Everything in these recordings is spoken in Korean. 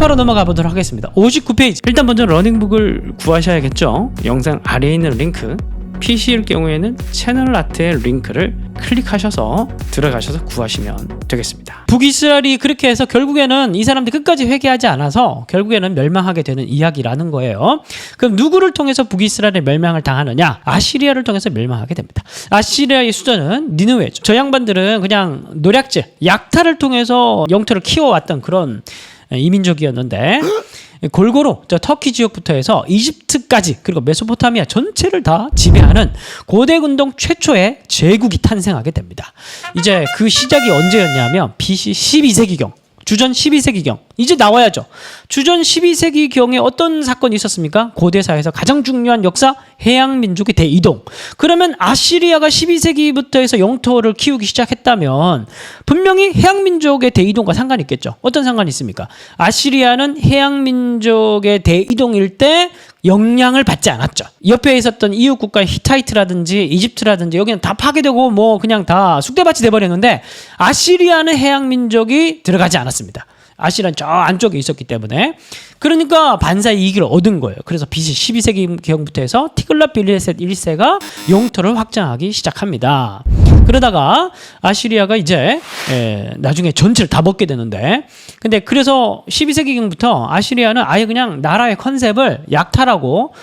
바로 넘어가 보도록 하겠습니다. 59페이지. 일단 먼저 러닝북을 구하셔야겠죠. 영상 아래에 있는 링크, PC일 경우에는 채널 아트의 링크를 클릭하셔서 들어가셔서 구하시면 되겠습니다. 북이스라엘이 그렇게 해서 결국에는 이 사람들이 끝까지 회개하지 않아서 결국에는 멸망하게 되는 이야기라는 거예요. 그럼 누구를 통해서 북이스라엘의 멸망을 당하느냐? 아시리아를 통해서 멸망하게 됩니다. 아시리아의 수도는 니느웨죠. 저 양반들은 그냥 노략질, 약탈을 통해서 영토를 키워왔던 그런 이민족이었는데 골고루 저 터키 지역부터 해서 이집트까지 그리고 메소포타미아 전체를 다 지배하는 고대 근동 최초의 제국이 탄생하게 됩니다. 이제 그 시작이 언제였냐면 BC 12세기경, 주전 12세기경. 이제 나와야죠. 주전 12세기경에 어떤 사건이 있었습니까? 고대사에서 가장 중요한 역사, 해양 민족의 대이동. 그러면 아시리아가 12세기부터 해서 영토를 키우기 시작했다면 분명히 해양 민족의 대이동과 상관이 있겠죠. 어떤 상관이 있습니까? 아시리아는 해양 민족의 대이동일 때 영향을 받지 않았죠. 옆에 있었던 이웃 국가 히타이트라든지 이집트라든지 여기는 다 파괴되고 뭐 그냥 다 쑥대밭이 돼버렸는데 아시리아는 해양 민족이 들어가지 않았습니다. 아시리아는 저 안쪽에 있었기 때문에 그러니까 반사 이익을 얻은 거예요. 그래서 BC 12세기경부터 해서 티글랏필레셋 1세가 영토를 확장하기 시작합니다. 그러다가 아시리아가 이제 나중에 전체를 다 먹게 되는데 근데 그래서 12세기경부터 아시리아는 아예 그냥 나라의 컨셉을 약탈하고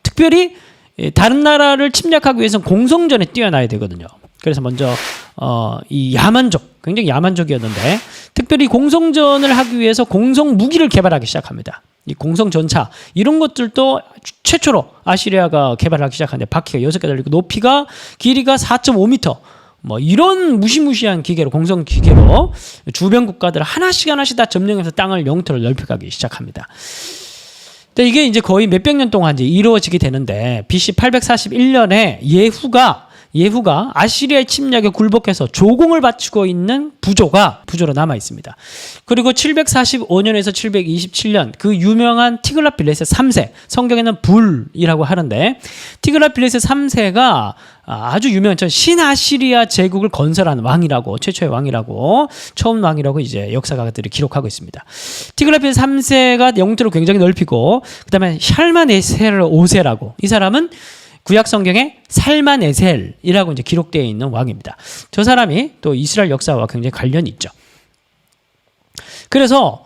특별히 다른 나라를 침략하기 위해서는 공성전에 뛰어나야 되거든요. 그래서 먼저 이 야만족, 굉장히 야만족이었는데 특별히 공성전을 하기 위해서 공성 무기를 개발하기 시작합니다. 이 공성 전차 이런 것들도 최초로 아시리아가 개발하기 시작하는데 바퀴가 6개 달리고 높이가 길이가 4.5m 뭐 이런 무시무시한 기계로 공성 기계로 주변 국가들 하나씩 다 점령해서 땅을 영토를 넓혀가기 시작합니다. 근데 이게 이제 거의 몇백 년 동안 이제 이루어지게 되는데 BC 841년에 예후가 아시리아의 침략에 굴복해서 조공을 바치고 있는 부조로 남아 있습니다. 그리고 745년에서 727년 그 유명한 티글랏필레셋 3세, 성경에는 불이라고 하는데 티글랏필레셋 3세가 아주 유명한 신아시리아 제국을 건설한 왕이라고, 최초의 왕이라고, 처음 왕이라고 이제 역사가들이 기록하고 있습니다. 티글랏필레셋 3세가 영토를 굉장히 넓히고 그다음에 샬마네셀 5세라고, 이 사람은 구약 성경에 살마네셀이라고 이제 기록되어 있는 왕입니다. 저 사람이 또 이스라엘 역사와 굉장히 관련이 있죠. 그래서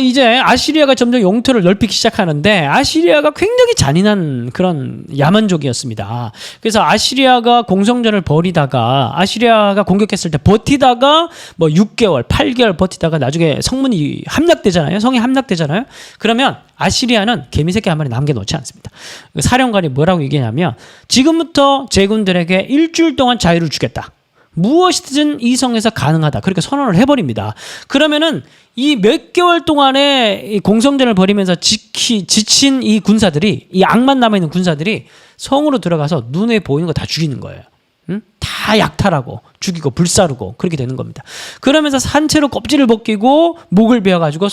이제 아시리아가 점점 영토를 넓히기 시작하는데 아시리아가 굉장히 잔인한 그런 야만족이었습니다. 그래서 아시리아가 공성전을 벌이다가 아시리아가 공격했을 때 버티다가 뭐 6개월, 8개월 버티다가 나중에 성이 함락되잖아요. 그러면 아시리아는 개미새끼 한 마리 남겨놓지 않습니다. 사령관이 뭐라고 얘기하냐면 지금부터 제군들에게 일주일 동안 자유를 주겠다. 무엇이든 이 성에서 가능하다. 그렇게 선언을 해버립니다. 그러면은 이 몇 개월 동안에 이 공성전을 벌이면서 지친 이 군사들이, 이 악만 남아있는 군사들이 성으로 들어가서 눈에 보이는 거 다 죽이는 거예요. 응? 다 약탈하고 죽이고 불사르고 그렇게 되는 겁니다. 그러면서 산채로 껍질을 벗기고 목을 베어가지고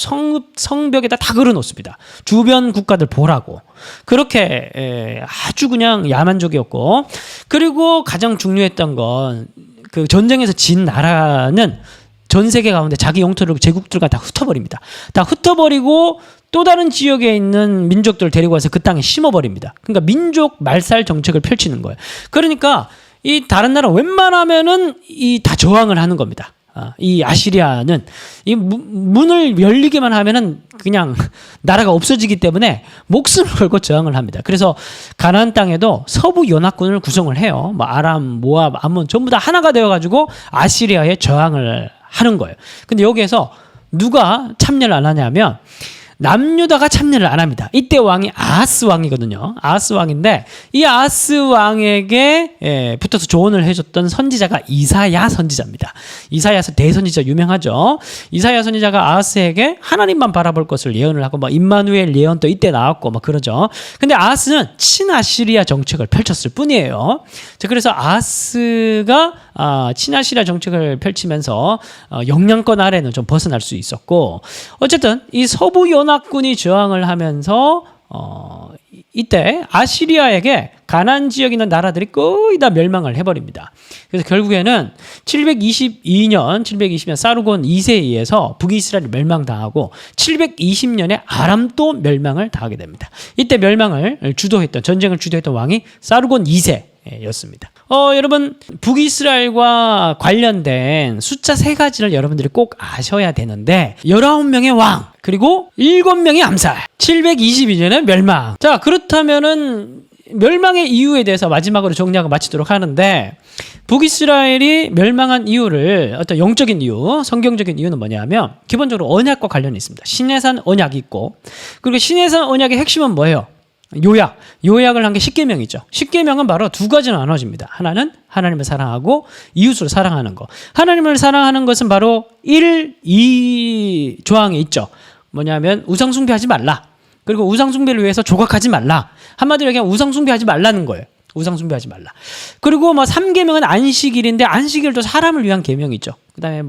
성벽에다 다 걸어놓습니다. 주변 국가들 보라고. 그렇게 아주 그냥 야만족이었고, 그리고 가장 중요했던 건 그 전쟁에서 진 나라는 전 세계 가운데 자기 영토를 제국들과 다 흩어버립니다. 다 흩어버리고 또 다른 지역에 있는 민족들을 데리고 와서 그 땅에 심어버립니다. 그러니까 민족 말살 정책을 펼치는 거예요. 그러니까 이 다른 나라 웬만하면은 이 다 저항을 하는 겁니다. 이 아시리아는 이 문을 열리기만 하면은 그냥 나라가 없어지기 때문에 목숨을 걸고 저항을 합니다. 그래서 가나안 땅에도 서부 연합군을 구성을 해요. 뭐 아람, 모압, 암몬 전부 다 하나가 되어가지고 아시리아에 저항을 하는 거예요. 근데 여기에서 누가 참여를 안 하냐면 남유다가 참여를 안 합니다. 이때 왕이 아하스 왕이거든요. 아하스 왕인데 이 아하스 왕에게 붙어서 조언을 해줬던 선지자가 이사야 선지자입니다. 이사야 대선지자 유명하죠. 이사야 선지자가 아하스에게 하나님만 바라볼 것을 예언을 하고 뭐 임마누엘 예언도 이때 나왔고 뭐 그러죠. 근데 아하스는 친아시리아 정책을 펼쳤을 뿐이에요. 그래서 아하스가 친아시리아 정책을 펼치면서 영향권 아래는 좀 벗어날 수 있었고, 어쨌든 이 서부 연합군이 저항을 하면서 이때 아시리아에게 가나안 지역에 있는 나라들이 거의 다 멸망을 해버립니다. 그래서 결국에는 722년 사르곤 2세에 의해서 북이스라엘이 멸망당하고 720년에 아람도 멸망을 당하게 됩니다. 이때 전쟁을 주도했던 왕이 사르곤 2세였습니다. 여러분 북이스라엘과 관련된 숫자 3가지를 여러분들이 꼭 아셔야 되는데 19명의 왕 그리고 7명의 암살 722년의 멸망. 자, 그렇다면은 멸망의 이유에 대해서 마지막으로 정리하고 마치도록 하는데, 북이스라엘이 멸망한 이유를 어떤 영적인 이유, 성경적인 이유는 뭐냐면 기본적으로 언약과 관련이 있습니다. 시내산 언약이 있고, 그리고 시내산 언약의 핵심은 뭐예요? 요약을 한 게 십계명이죠. 십계명은 바로 2가지로 나눠집니다. 하나는 하나님을 사랑하고 이웃을 사랑하는 거. 하나님을 사랑하는 것은 바로 2 조항에 있죠. 뭐냐면 우상 숭배하지 말라. 그리고 우상 숭배를 위해서 조각하지 말라. 한마디로 얘기하면 우상 숭배하지 말라는 거예요. 우상 숭배하지 말라. 그리고 3계명은 안식일인데 안식일도 사람을 위한 계명이죠. 그다음에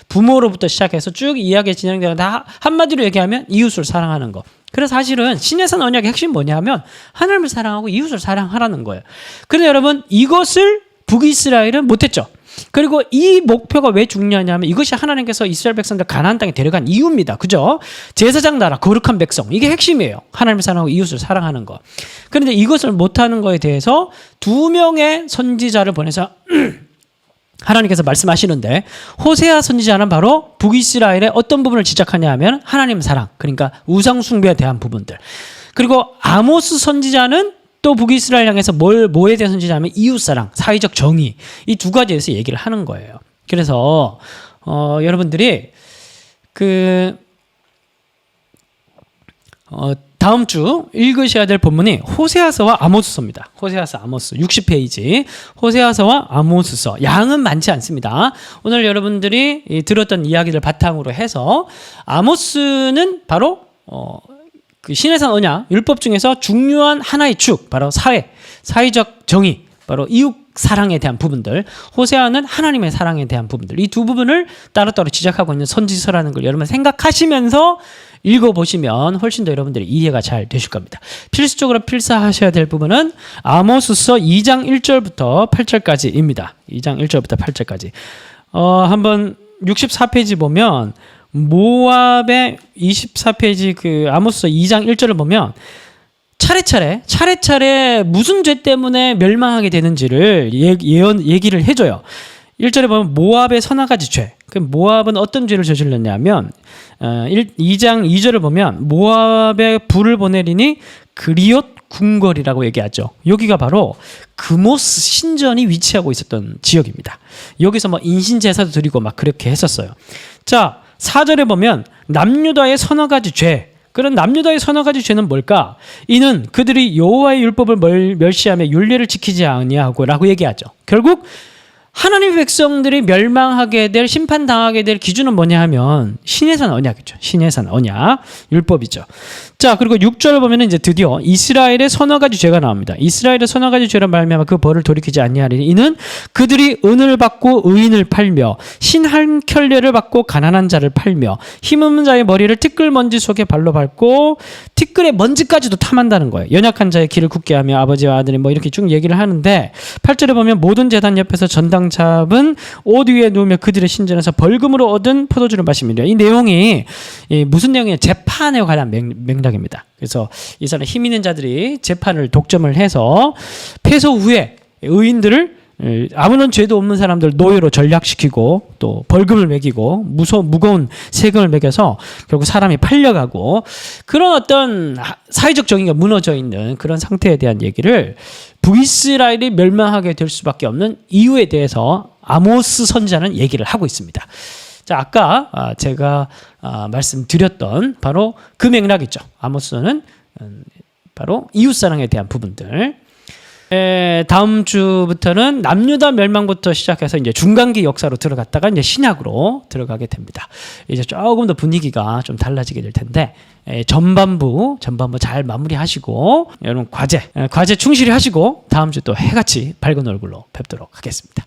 부모로부터 시작해서 쭉 이야기가 진행되는데 한마디로 얘기하면 이웃을 사랑하는 거. 그래서 사실은 신해산 언약의 핵심이 뭐냐면 하나님을 사랑하고 이웃을 사랑하라는 거예요. 그런데 여러분 이것을 북이스라엘은 못했죠. 그리고 이 목표가 왜 중요하냐면 이것이 하나님께서 이스라엘 백성들 가나안 땅에 데려간 이유입니다. 그죠? 제사장 나라, 거룩한 백성. 이게 핵심이에요. 하나님을 사랑하고 이웃을 사랑하는 거. 그런데 이것을 못하는 거에 대해서 2명의 선지자를 보내서 하나님께서 말씀하시는데, 호세아 선지자는 바로 북이스라엘의 어떤 부분을 지적하냐 하면 하나님 사랑, 그러니까 우상 숭배에 대한 부분들. 그리고 아모스 선지자는 또 북이스라엘 향해서 뭐에 대한 선지자냐면 이웃사랑, 사회적 정의, 이 2가지에 대해서 얘기를 하는 거예요. 그래서 여러분들이 다음 주 읽으셔야 될 본문이 호세아서와 아모스서입니다. 호세아서, 아모스 60페이지. 호세아서와 아모스서. 양은 많지 않습니다. 오늘 여러분들이 들었던 이야기를 바탕으로 해서 아모스는 바로 신해산 언약, 율법 중에서 중요한 하나의 축, 바로 사회적 정의, 바로 이웃 사랑에 대한 부분들. 호세아는 하나님의 사랑에 대한 부분들. 이 2 부분을 따로따로 지적하고 있는 선지서라는 걸 여러분 생각하시면서 읽어보시면 훨씬 더 여러분들이 이해가 잘 되실 겁니다. 필수적으로 필사하셔야 될 부분은 아모스서 2장 1절부터 8절까지입니다. 2장 1절부터 8절까지. 한번 64페이지 보면 모압의 24페이지 아모스서 2장 1절을 보면 차례차례 무슨 죄 때문에 멸망하게 되는지를 얘기를 해줘요. 1절에 보면 모압의 서너 가지 죄. 모압은 어떤 죄를 저질렀냐면 2장 2절을 보면 모압에 불을 보내리니 그리옷 궁궐이라고 얘기하죠. 여기가 바로 그모스 신전이 위치하고 있었던 지역입니다. 여기서 인신제사도 드리고 그렇게 했었어요. 자, 4절에 보면 남유다의 서너 가지 죄. 그런 남유다의 서너 가지 죄는 뭘까? 이는 그들이 여호와의 율법을 멸시하며 율례를 지키지 아니하고라고 얘기하죠. 결국 하나님의 백성들이 멸망하게 될, 심판당하게 될 기준은 뭐냐 하면 신해산 언약이죠. 신해산 언약, 율법이죠. 자, 그리고 6절을 보면 이제 드디어 이스라엘의 서너 가지 죄가 나옵니다. 이스라엘의 서너 가지 죄를 말미암아 그 벌을 돌이키지 아니하리니 이는 그들이 은을 받고 의인을 팔며 신 한 켤레를 받고 가난한 자를 팔며 힘없는 자의 머리를 티끌 먼지 속에 발로 밟고 티끌의 먼지까지도 탐한다는 거예요. 연약한 자의 길을 굳게 하며 아버지와 아들이 이렇게 쭉 얘기를 하는데, 8절에 보면 모든 제단 옆에서 전당 잡은 옷 위에 누우며 그들의 신전에서 벌금으로 얻은 포도주를 마십니다. 이 내용이 무슨 내용이에요? 재판에 관한 맥락입니다. 그래서 이 사람 힘 있는 자들이 재판을 독점을 해서 패소 후에 의인들을 아무런 죄도 없는 사람들 노예로 전락시키고 또 벌금을 매기고 무거운 세금을 매겨서 결국 사람이 팔려가고, 그런 어떤 사회적 정의가 무너져 있는 그런 상태에 대한 얘기를, 북이스라엘이 멸망하게 될 수밖에 없는 이유에 대해서 아모스 선지자는 얘기를 하고 있습니다. 자, 아까 제가 말씀드렸던 바로 그 맥락이죠. 아모스는 바로 이웃사랑에 대한 부분들. 다음 주부터는 남유다 멸망부터 시작해서 이제 중간기 역사로 들어갔다가 이제 신약으로 들어가게 됩니다. 이제 조금 더 분위기가 좀 달라지게 될 텐데, 전반부 잘 마무리하시고 여러분 과제 충실히 하시고 다음 주 또 해같이 밝은 얼굴로 뵙도록 하겠습니다.